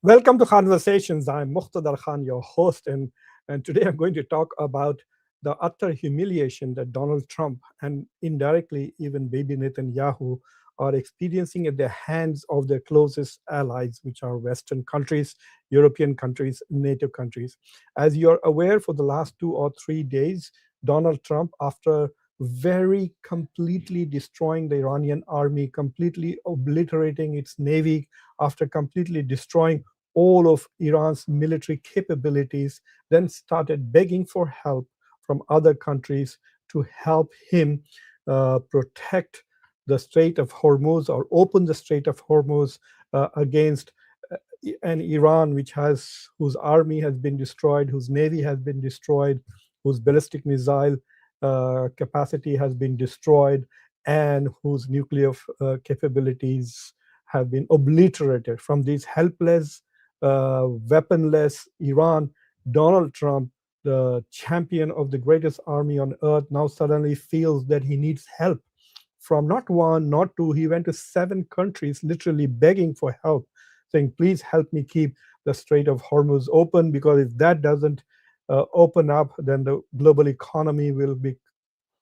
Welcome to Conversations. I'm Muqtadar Khan, your host, and today I'm going to talk about the utter humiliation that Donald Trump and indirectly even Bibi Netanyahu are experiencing at the hands of their closest allies, which are Western countries, European countries, NATO countries. As you're aware, for the last 2 or 3 days, Donald Trump, after very completely destroying the Iranian army, completely obliterating its navy, after completely destroying all of Iran's military capabilities, then started begging for help from other countries to help him protect the Strait of Hormuz or open the Strait of Hormuz against uh, an Iran whose army has been destroyed, whose navy has been destroyed, whose ballistic missile capacity has been destroyed, and whose nuclear capabilities have been obliterated. From these helpless, weaponless Iran, Donald Trump, the champion of the greatest army on earth, now suddenly feels that he needs help from not one, not two. He went to 7 countries, literally begging for help, saying, please help me keep the Strait of Hormuz open, because if that doesn't open up, then the global economy will be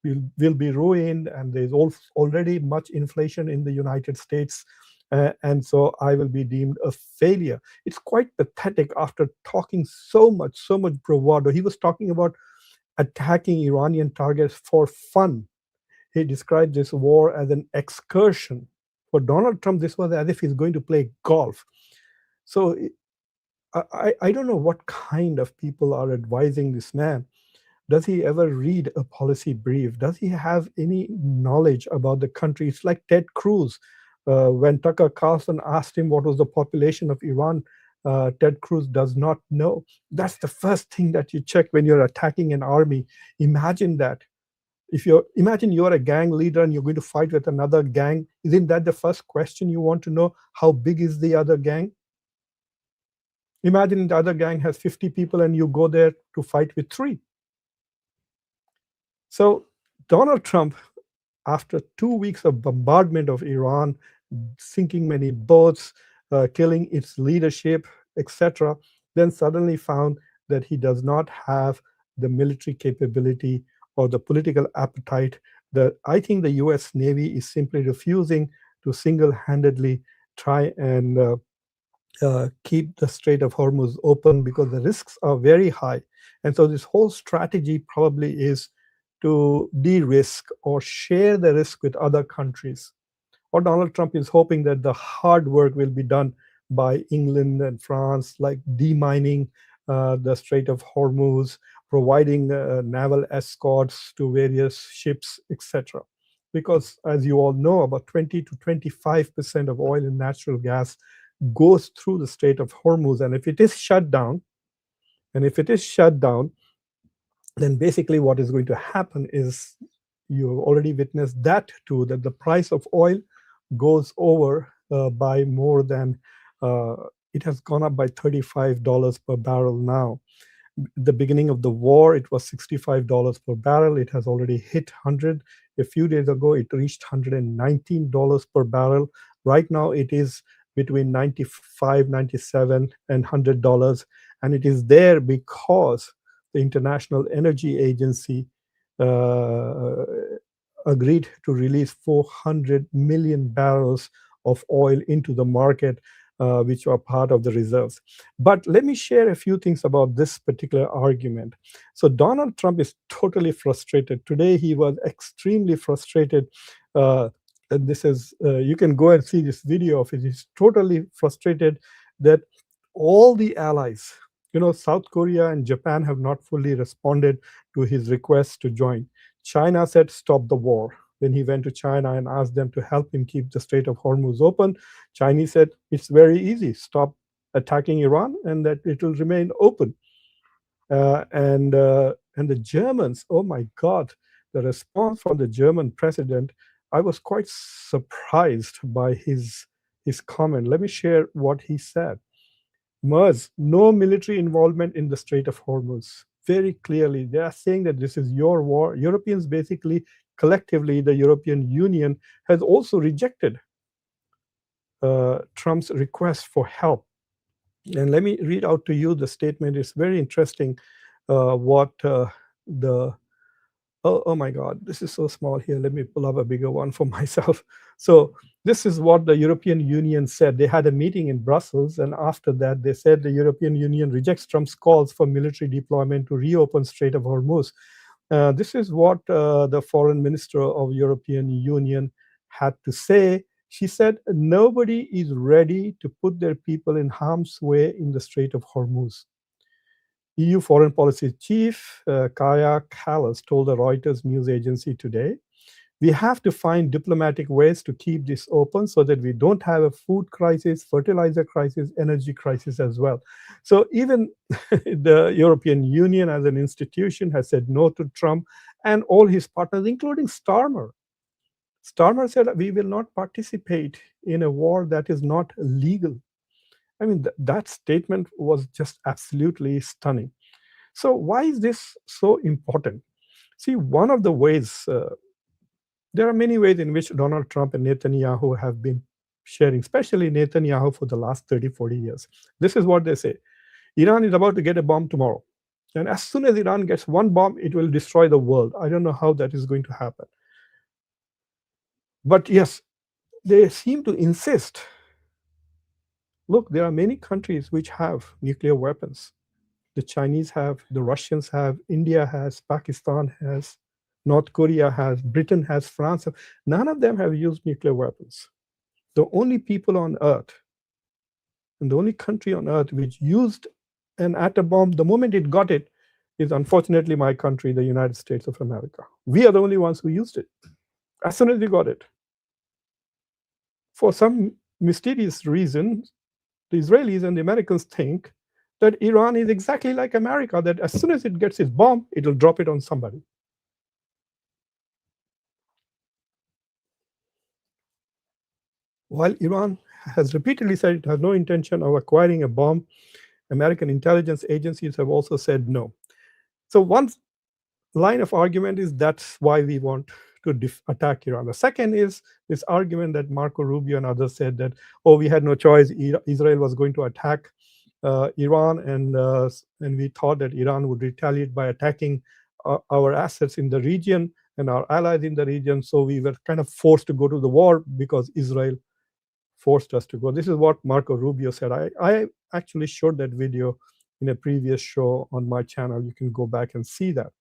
ruined, and there's already much inflation in the United States. And so I will be deemed a failure. It's quite pathetic after talking so much bravado. He was talking about attacking Iranian targets for fun. He described this war as an excursion. For Donald Trump, this was as if he's going to play golf. So I don't know what kind of people are advising this man. Does he ever read a policy brief? Does he have any knowledge about the country? It's like Ted Cruz. When Tucker Carlson asked him what was the population of Iran, Ted Cruz does not know. That's the first thing that you check when you're attacking an army. Imagine that. If you imagine you're a gang leader and you're going to fight with another gang, isn't that the first question you want to know? How big is the other gang? Imagine the other gang has 50 people and you go there to fight with 3. So Donald Trump, after 2 weeks of bombardment of Iran, sinking many boats, killing its leadership, etc., then suddenly found that he does not have the military capability or the political appetite. That I think the U.S. Navy is simply refusing to single-handedly try and keep the Strait of Hormuz open, because the risks are very high. And so this whole strategy probably is to de-risk or share the risk with other countries. Or Donald Trump is hoping that the hard work will be done by England and France, like demining the Strait of Hormuz, providing naval escorts to various ships, etc. Because, as you all know, about 20 to 25% of oil and natural gas goes through the Strait of Hormuz. And if it is shut down, and if it is shut down, then basically what is going to happen is, you've already witnessed that too, that the price of oil goes over by more than, uh, it has gone up by $35 per barrel now. The beginning of the war, it was $65 per barrel. It has already hit 100. A few days ago, it reached $119 per barrel. Right now, it is between 95, 97, and $100. And it is there because the International Energy Agency uh, agreed to release 400 million barrels of oil into the market, which are part of the reserves. But let me share a few things about this particular argument. So Donald Trump is totally frustrated. Today he was extremely frustrated. And this is, you can go and see this video of it. He's totally frustrated that all the allies, South Korea and Japan have not fully responded to his request to join. China said, stop the war. Then he went to China and asked them to help him keep the Strait of Hormuz open. Chinese said, it's very easy. Stop attacking Iran and that it will remain open. And the Germans, oh my God, the response from the German president, I was quite surprised by his comment. Let me share what he said. MERS, no military involvement in the Strait of Hormuz. Very clearly, they are saying that this is your war. Europeans basically, collectively, the European Union has also rejected Trump's request for help. And let me read out to you the statement. It's very interesting what the oh my God, this is so small here. Let me pull up a bigger one for myself. So this is what the European Union said. They had a meeting in Brussels, and after that, they said the European Union rejects Trump's calls for military deployment to reopen Strait of Hormuz. This is what the foreign minister of European Union had to say. She said, nobody is ready to put their people in harm's way in the Strait of Hormuz. EU Foreign Policy Chief Kaya Kallas told the Reuters news agency today, we have to find diplomatic ways to keep this open so that we don't have a food crisis, fertilizer crisis, energy crisis as well. So even the European Union as an institution has said no to Trump and all his partners, including Starmer. Starmer said, we will not participate in a war that is not legal. I mean, that statement was just absolutely stunning. So why is this so important? See, one of the ways, there are many ways in which Donald Trump and Netanyahu have been sharing, especially Netanyahu for the last 30, 40 years. This is what they say. Iran is about to get a bomb tomorrow. And as soon as Iran gets one bomb, it will destroy the world. I don't know how that is going to happen. But yes, they seem to insist. Look, there are many countries which have nuclear weapons. The Chinese have, the Russians have, India has, Pakistan has, North Korea has, Britain has, France has. None of them have used nuclear weapons. The only people on earth and the only country on earth which used an atom bomb the moment it got it is unfortunately my country, the United States of America. We are the only ones who used it as soon as we got it. For some mysterious reason, the Israelis and the Americans think that Iran is exactly like America, that as soon as it gets its bomb, it'll drop it on somebody. While Iran has repeatedly said it has no intention of acquiring a bomb, American intelligence agencies have also said no. So one line of argument is that's why we want to attack Iran. The second is this argument that Marco Rubio and others said that, oh, we had no choice. Israel was going to attack Iran, and we thought that Iran would retaliate by attacking our assets in the region and our allies in the region. So we were kind of forced to go to the war because Israel forced us to go. This is what Marco Rubio said. I actually showed that video in a previous show on my channel. You can go back and see that.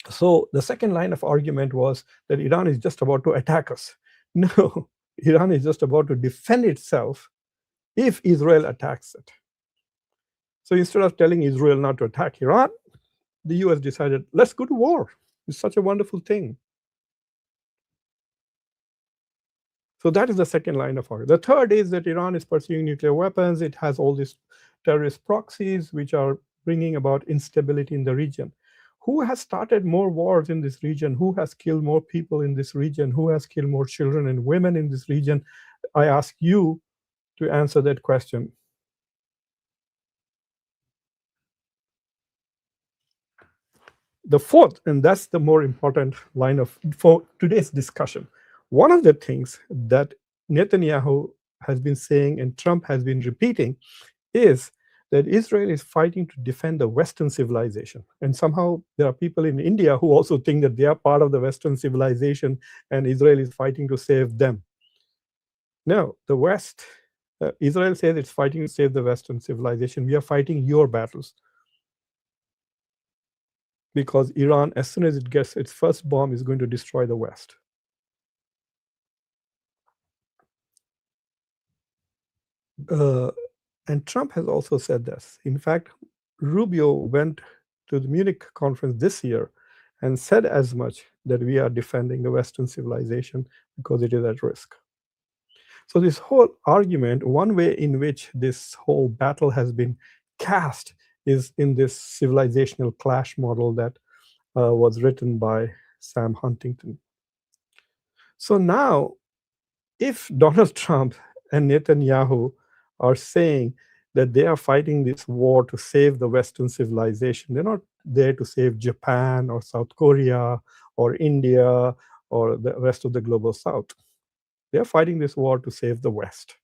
So the second line of argument was that Iran is just about to attack us. No, Iran is just about to defend itself if Israel attacks it. So instead of telling Israel not to attack Iran, the US decided, let's go to war. It's such a wonderful thing. So that is the second line of argument. The third is that Iran is pursuing nuclear weapons. It has all these terrorist proxies which are bringing about instability in the region. Who has started more wars in this region? Who has killed more people in this region? Who has killed more children and women in this region? I ask you to answer that question. The fourth, and that's the more important line for today's discussion, one of the things that Netanyahu has been saying and Trump has been repeating is that Israel is fighting to defend the Western civilization. And somehow there are people in India who also think that they are part of the Western civilization and Israel is fighting to save them. No, the West, Israel says it's fighting to save the Western civilization. We are fighting your battles. Because Iran, as soon as it gets its first bomb, is going to destroy the West. And Trump has also said this. In fact, Rubio went to the Munich conference this year and said as much, that we are defending the Western civilization because it is at risk. So this whole argument, one way in which this whole battle has been cast is in this civilizational clash model that was written by Sam Huntington. So now, if Donald Trump and Netanyahu are saying that they are fighting this war to save the Western civilization, they're not there to save Japan or South Korea or India or the rest of the global South. They're fighting this war to save the West.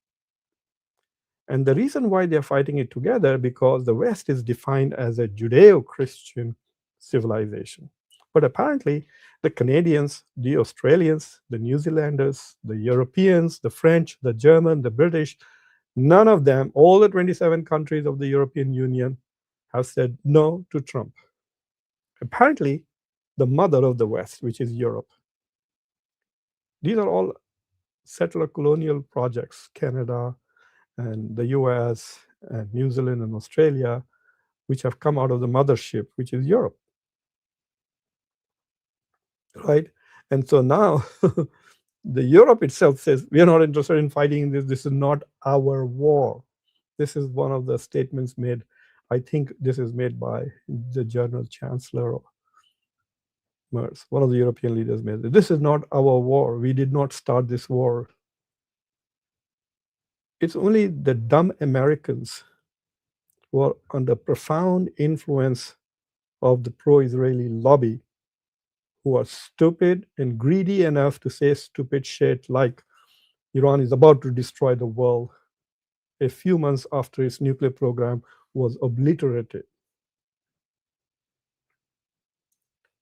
And the reason why they're fighting it together, because the West is defined as a Judeo-Christian civilization. But apparently, the Canadians, the Australians, the New Zealanders, the Europeans, the French, the German, the British, none of them, all the 27 countries of the European Union, have said no to Trump. Apparently, the mother of the West, which is Europe, these are all settler colonial projects, Canada and the US and New Zealand and Australia, which have come out of the mothership, which is Europe, right? And so now the Europe itself says, we are not interested in fighting this. This is not our war. This is one of the statements made. I think this is made by the German Chancellor Merz. One of the European leaders made it. This is not our war. We did not start this war. It's only the dumb Americans who are under profound influence of the pro-Israeli lobby, who are stupid and greedy enough to say stupid shit like Iran is about to destroy the world a few months after its nuclear program was obliterated.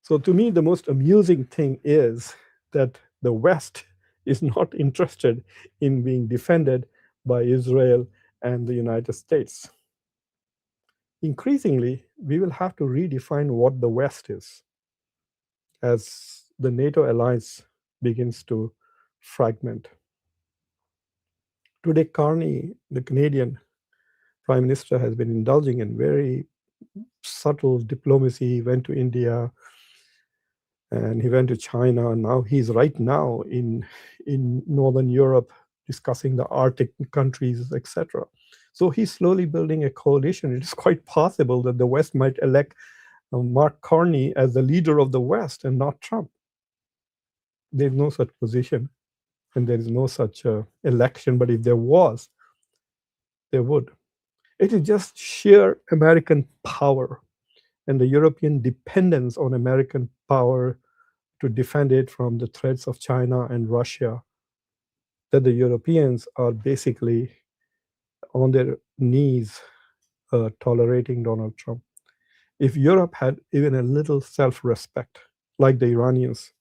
So to me, the most amusing thing is that the West is not interested in being defended by Israel and the United States. Increasingly, we will have to redefine what the West is as the NATO alliance begins to fragment. Today, Carney, the Canadian Prime Minister, has been indulging in very subtle diplomacy. He went to India and he went to China. Now he's right now in Northern Europe discussing the Arctic countries, etc. So he's slowly building a coalition. It is quite possible that the West might elect Mark Carney as the leader of the West and not Trump. There's no such position, and there is no such election. But if there was, there would. It is just sheer American power and the European dependence on American power to defend it from the threats of China and Russia, that the Europeans are basically on their knees tolerating Donald Trump. If Europe had even a little self-respect, like the Iranians,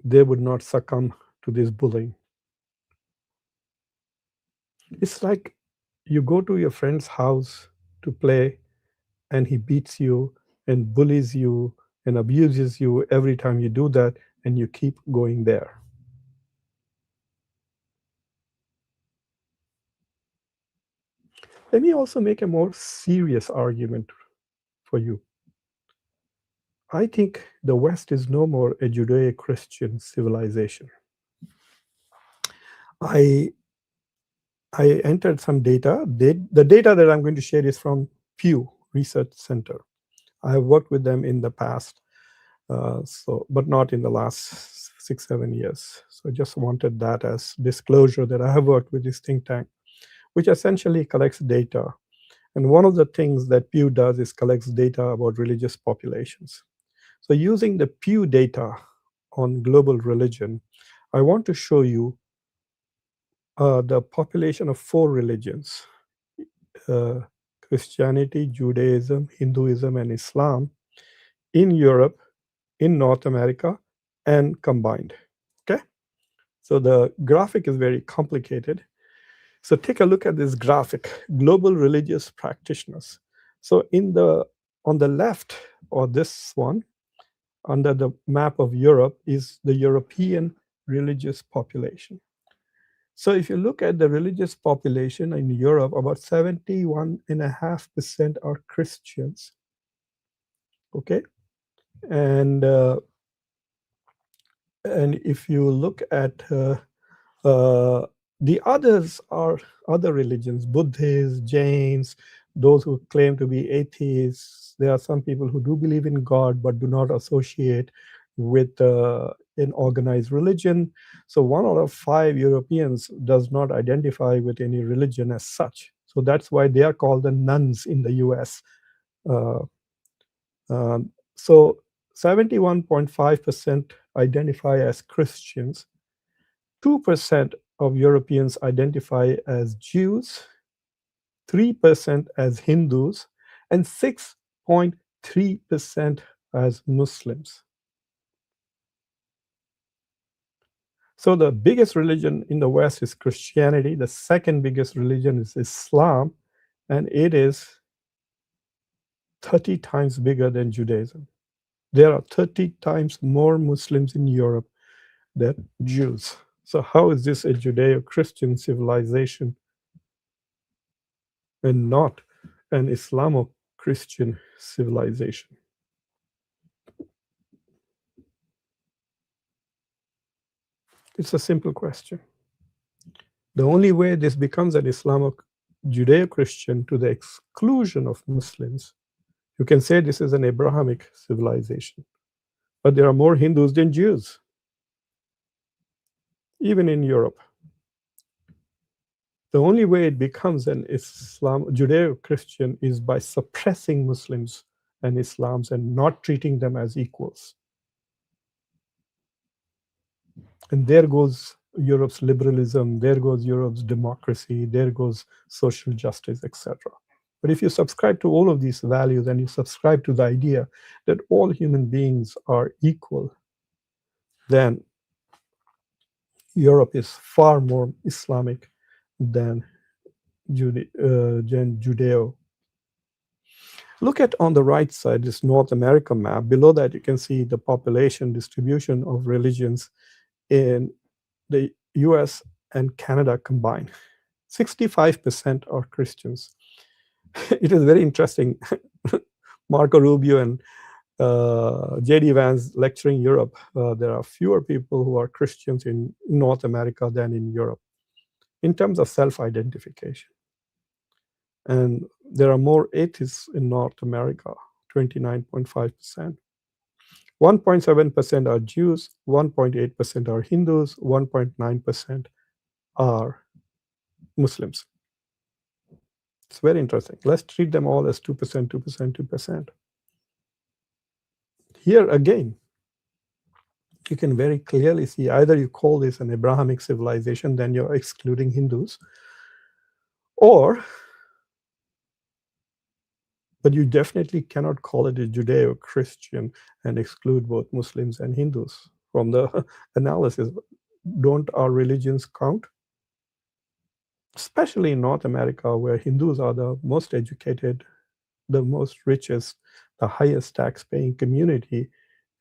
they would not succumb to this bullying. It's like you go to your friend's house to play and he beats you and bullies you and abuses you every time you do that, and you keep going there. Let me also make a more serious argument for you. I think the West is no more a Judeo-Christian civilization. I entered some data. The data that I'm going to share is from Pew Research Center. I have worked with them in the past, but not in the last 6-7 years. So I just wanted that as disclosure that I have worked with this think tank, which essentially collects data. And one of the things that Pew does is collects data about religious populations. So using the Pew data on global religion, I want to show you the population of 4 religions, Christianity, Judaism, Hinduism, and Islam in Europe, in North America, and combined. Okay? So the graphic is very complicated. So take a look at this graphic, global religious practitioners. So on the left, or this one, under the map of Europe, is the European religious population. So if you look at the religious population in Europe, about 71.5% are Christians. Okay? And if you look at the others are other religions, Buddhists, Jains, those who claim to be atheists. There are some people who do believe in God but do not associate with an organized religion. So 1 out of 5 Europeans does not identify with any religion as such. So that's why they are called the nuns in the US. So 71.5% identify as Christians. 2% of Europeans identify as Jews, 3% as Hindus, and 6.3% as Muslims. So the biggest religion in the West is Christianity. The second biggest religion is Islam, and it is 30 times bigger than Judaism. There are 30 times more Muslims in Europe than Jews. So how is this a Judeo-Christian civilization and not an Islamo-Christian civilization? It's a simple question. The only way this becomes an Judeo-Christian to the exclusion of Muslims, you can say this is an Abrahamic civilization, but there are more Hindus than Jews, even in Europe. The only way it becomes an Judeo-Christian is by suppressing Muslims and Islams and not treating them as equals. And there goes Europe's liberalism, there goes Europe's democracy, there goes social justice, etc. But if you subscribe to all of these values and you subscribe to the idea that all human beings are equal, then Europe is far more Islamic than Judeo. Look at on the right side, this North America map. Below that, you can see the population distribution of religions in the US and Canada combined. 65% are Christians. It is very interesting. Marco Rubio and J.D. Vance lecturing Europe. There are fewer people who are Christians in North America than in Europe in terms of self-identification. And there are more atheists in North America, 29.5%. 1.7% are Jews, 1.8% are Hindus, 1.9% are Muslims. It's very interesting. Let's treat them all as 2%, 2%, 2%. Here again, you can very clearly see either you call this an Abrahamic civilization, then you're excluding Hindus, but you definitely cannot call it a Judeo-Christian and exclude both Muslims and Hindus from the analysis. Don't our religions count? Especially in North America, where Hindus are the most educated, the most richest, the highest tax-paying community,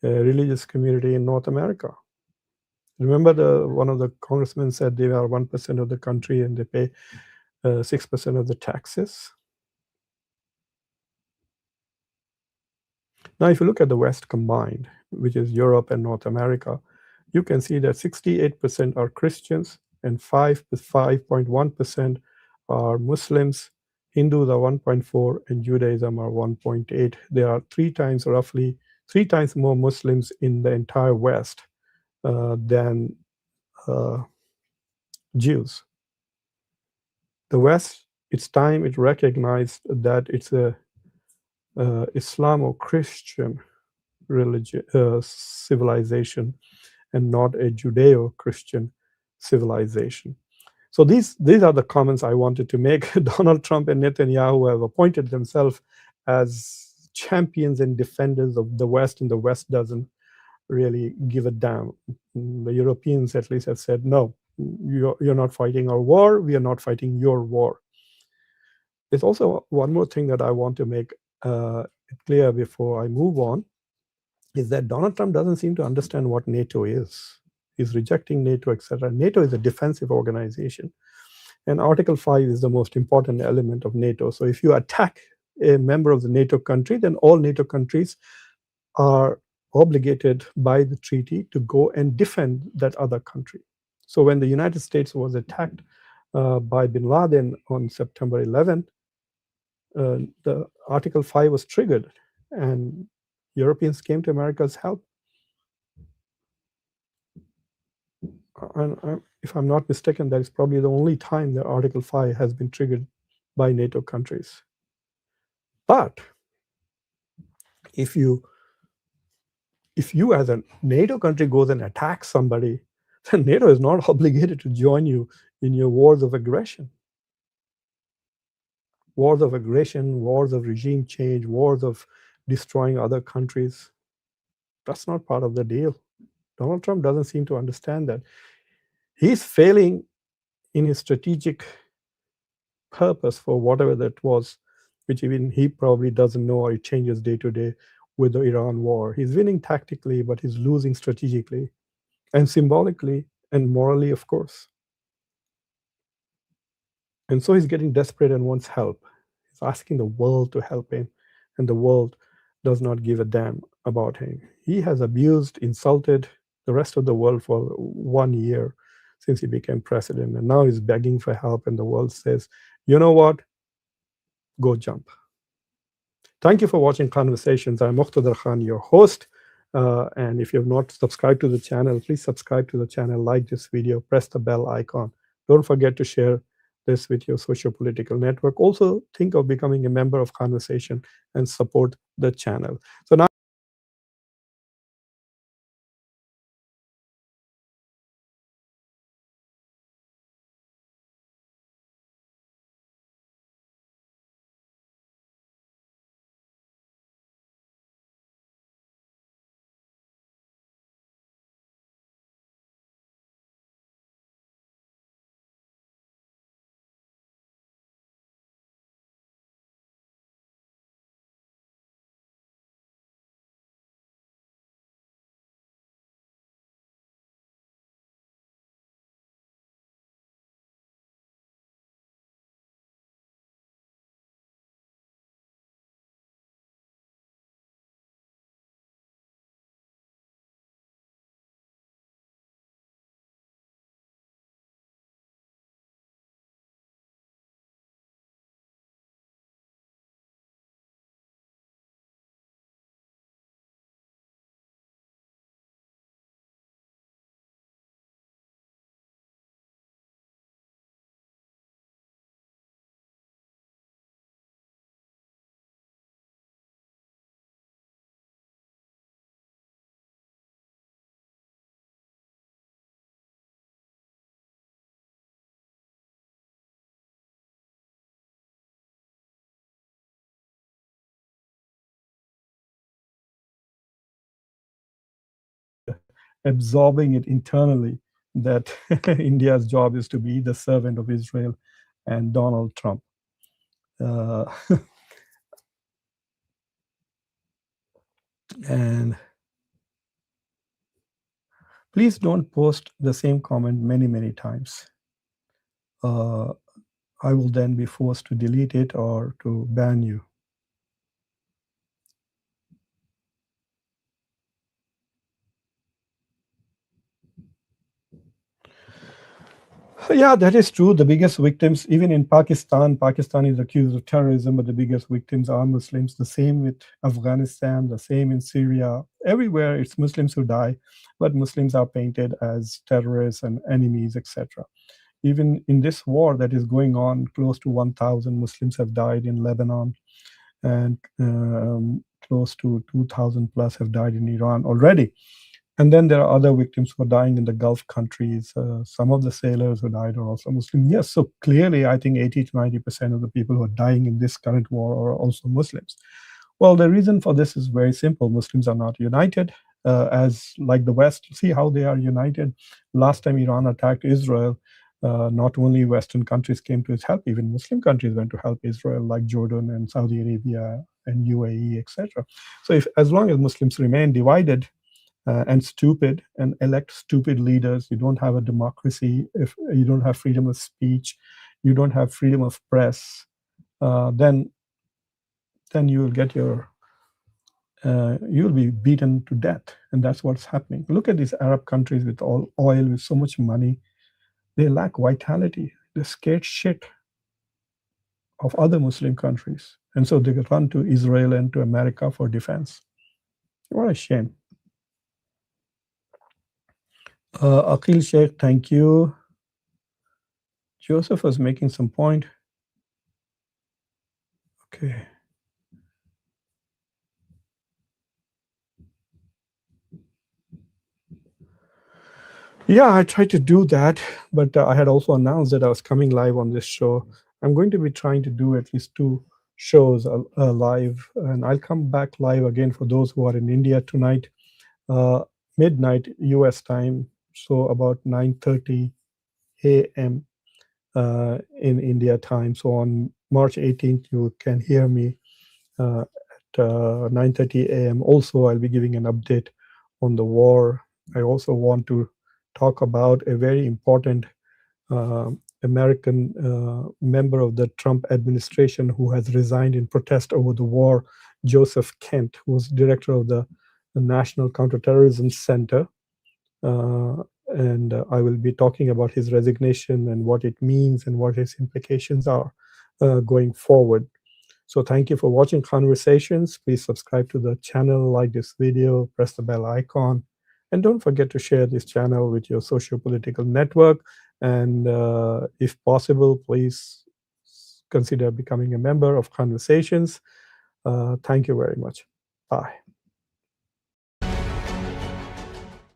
religious community in North America. Remember one of the congressmen said they are 1% of the country and they pay 6% of the taxes. Now, if you look at the West combined, which is Europe and North America, you can see that 68% are Christians and 5.1% are Muslims, Hindus are 1.4%, and Judaism are 1.8%. There are roughly three times more Muslims in the entire West than Jews. The West, it's time it recognized that it's a Islamo-Christian civilization and not a Judeo-Christian civilization. So these are the comments I wanted to make. Donald Trump and Netanyahu have appointed themselves as champions and defenders of the West, and the West doesn't really give a damn. The Europeans at least have said, no, you're not fighting our war, we are not fighting your war. There's also one more thing that I want to make clear before I move on, is that Donald Trump doesn't seem to understand what NATO is. He's rejecting NATO, etc. NATO is a defensive organization, and Article 5 is the most important element of NATO. So if you attack a member of the NATO country, then all NATO countries are obligated by the treaty to go and defend that other country. So when the United States was attacked by bin Laden on September 11th, the Article 5 was triggered, and Europeans came to America's help. And if I'm not mistaken, that is probably the only time that Article 5 has been triggered by NATO countries. But if you as a NATO country goes and attacks somebody, then NATO is not obligated to join you in your wars of aggression. Wars of aggression, wars of regime change, wars of destroying other countries. That's not part of the deal. Donald Trump doesn't seem to understand that. He's failing in his strategic purpose for whatever that was, which even he probably doesn't know, or it changes day to day with the Iran war. He's winning tactically, but he's losing strategically and symbolically and morally, of course. And so he's getting desperate and wants help. He's asking the world to help him, and the world does not give a damn about him. He has abused, insulted the rest of the world for 1 year since he became president, and now he's begging for help, and the world says, you know what? Go jump. Thank you for watching Conversations. I'm Muqtadar Khan, your host. And if you have not subscribed to the channel, please subscribe to the channel, like this video, press the bell icon. Don't forget to share this with your socio-political network. Also, think of becoming a member of Conversation and support the channel. So now absorbing it internally that India's job is to be the servant of Israel and Donald Trump. Uh, and please don't post the same comment many, many times. I will then be forced to delete it or to ban you. Yeah, that is true. The biggest victims, even in Pakistan, Pakistan is accused of terrorism, but the biggest victims are Muslims. The same with Afghanistan, the same in Syria. Everywhere it's Muslims who die, but Muslims are painted as terrorists and enemies, etc. Even in this war that is going on, close to 1,000 Muslims have died in Lebanon, and close to 2,000 plus have died in Iran already. And then there are other victims who are dying in the Gulf countries. Some of the sailors who died are also Muslim. Yes, so clearly, I think 80 to 90% of the people who are dying in this current war are also Muslims. Well, the reason for this is very simple. Muslims are not united, as like the West. See how they are united. Last time Iran attacked Israel, not only Western countries came to its help, even Muslim countries went to help Israel, like Jordan and Saudi Arabia and UAE, etc. So, as long as Muslims remain divided and stupid and elect stupid leaders, you don't have a democracy, if you don't have freedom of speech, you don't have freedom of press, then you will get your you'll be beaten to death. And that's what's happening. Look at these Arab countries with all oil, with so much money. They lack vitality. They're scared shit of other Muslim countries. And so they run to Israel and to America for defense. What a shame. Aqil Sheikh, thank you. Joseph was making some point. Okay. Yeah, I tried to do that, but I had also announced that I was coming live on this show. I'm going to be trying to do at least two shows live, and I'll come back live again for those who are in India tonight, uh, midnight US time, so about 9:30 a.m. In India time. So on March 18th, you can hear me at 9:30 a.m. Also, I'll be giving an update on the war. I also want to talk about a very important American member of the Trump administration who has resigned in protest over the war, Joseph Kent, who was director of the National Counterterrorism Center. And I will be talking about his resignation and what it means and what its implications are going forward. So thank you for watching Conversations. Please subscribe to the channel, like this video, press the bell icon, and don't forget to share this channel with your socio-political network. And if possible, please consider becoming a member of Conversations. Thank you very much. Bye.